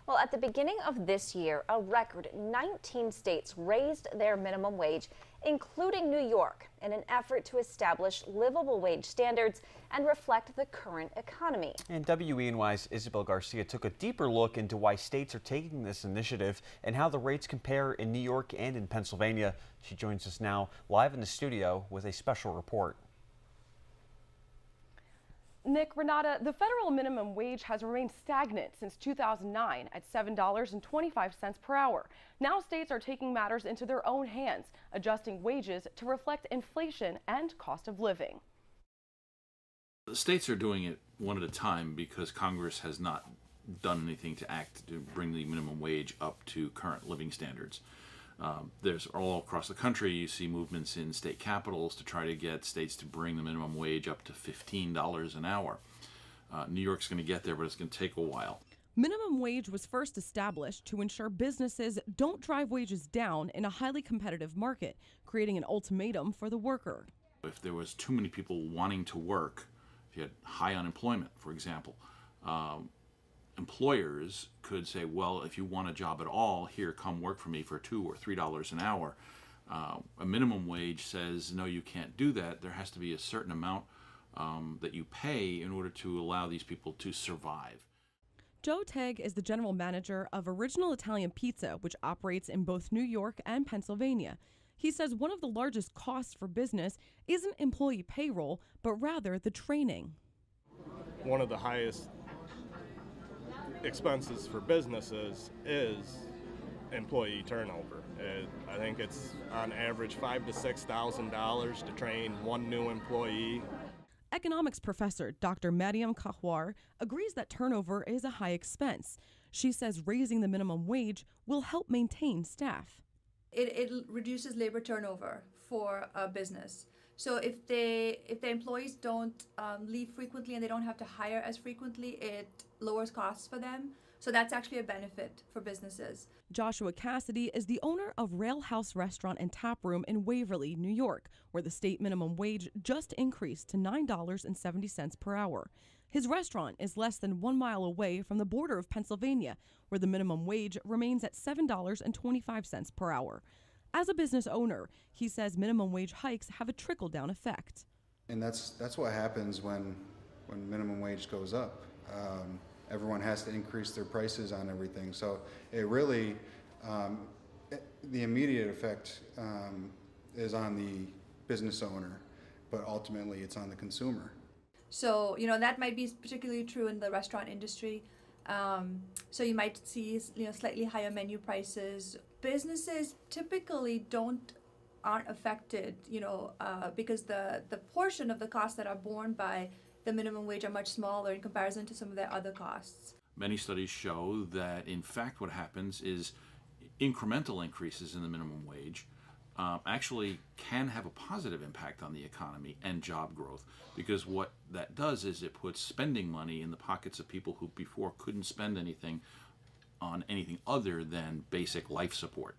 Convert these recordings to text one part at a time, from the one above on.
Well, at the beginning of this year, a record 19 states raised their minimum wage, including New York, in an effort to establish livable wage standards and reflect the current economy. And WENY's Isabel Garcia took a deeper look into why states are taking this initiative and how the rates compare in New York and in Pennsylvania. She joins us now live in the studio with a special report. Nick, Renata, the federal minimum wage has remained stagnant since 2009 at $7.25 per hour. Now states are taking matters into their own hands, adjusting wages to reflect inflation and cost of living. The states are doing it one at a time because Congress has not done anything to act to bring the minimum wage up to current living standards. There's all across the country, you see movements in state capitals to try to get states to bring the minimum wage up to $15 an hour. New York's going to get there, but it's going to take a while. Minimum wage was first established to ensure businesses don't drive wages down in a highly competitive market, creating an ultimatum for the worker. If there was too many people wanting to work, if you had high unemployment, for example, employers could say, well, if you want a job at all, here, come work for me for $2 or $3 an hour. A minimum wage says, no, you can't do that. There has to be a certain amount that you pay in order to allow these people to survive. Joe Tegg is the general manager of Original Italian Pizza, which operates in both New York and Pennsylvania. He says one of the largest costs for business isn't employee payroll, but rather the training. One of the highest expenses for businesses is employee turnover. I think it's on average $5,000 to $6,000 to train one new employee. Economics professor Dr. Mariam Kahwar agrees that turnover is a high expense. She says raising the minimum wage will help maintain staff. It reduces labor turnover for a business. So if the employees don't leave frequently and they don't have to hire as frequently, it lowers costs for them. So that's actually a benefit for businesses. Joshua Cassidy is the owner of Rail House Restaurant and Tap Room in Waverly, New York, where the state minimum wage just increased to $9.70 per hour. His restaurant is less than 1 mile away from the border of Pennsylvania, where the minimum wage remains at $7.25 per hour. As a business owner, he says minimum wage hikes have a trickle-down effect. And that's what happens when minimum wage goes up. Everyone has to increase their prices on everything. So it really, the immediate effect is on the business owner, but ultimately it's on the consumer. So, that might be particularly true in the restaurant industry. So you might see, slightly higher menu prices. Businesses typically aren't affected, because the portion of the costs that are borne by the minimum wage are much smaller in comparison to some of their other costs. Many studies show that, in fact, what happens is incremental increases in the minimum wage actually can have a positive impact on the economy and job growth, because what that does is it puts spending money in the pockets of people who before couldn't spend anything on anything other than basic life support.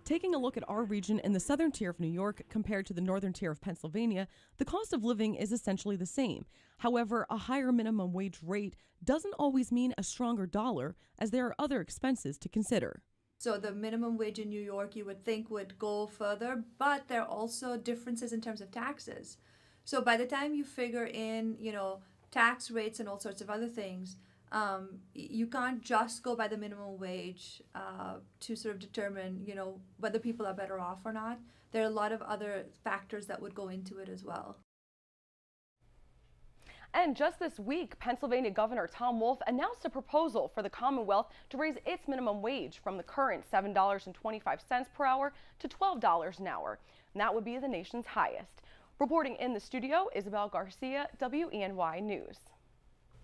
Taking a look at our region in the southern tier of New York compared to the northern tier of Pennsylvania, the cost of living is essentially the same. However, a higher minimum wage rate doesn't always mean a stronger dollar, as there are other expenses to consider. So the minimum wage in New York, you would think, would go further, but there are also differences in terms of taxes. So by the time you figure in, tax rates and all sorts of other things, you can't just go by the minimum wage to sort of determine, whether people are better off or not. There are a lot of other factors that would go into it as well. And just this week, Pennsylvania Governor Tom Wolf announced a proposal for the Commonwealth to raise its minimum wage from the current $7.25 per hour to $12 an hour. And that would be the nation's highest. Reporting in the studio, Isabel Garcia, WENY News.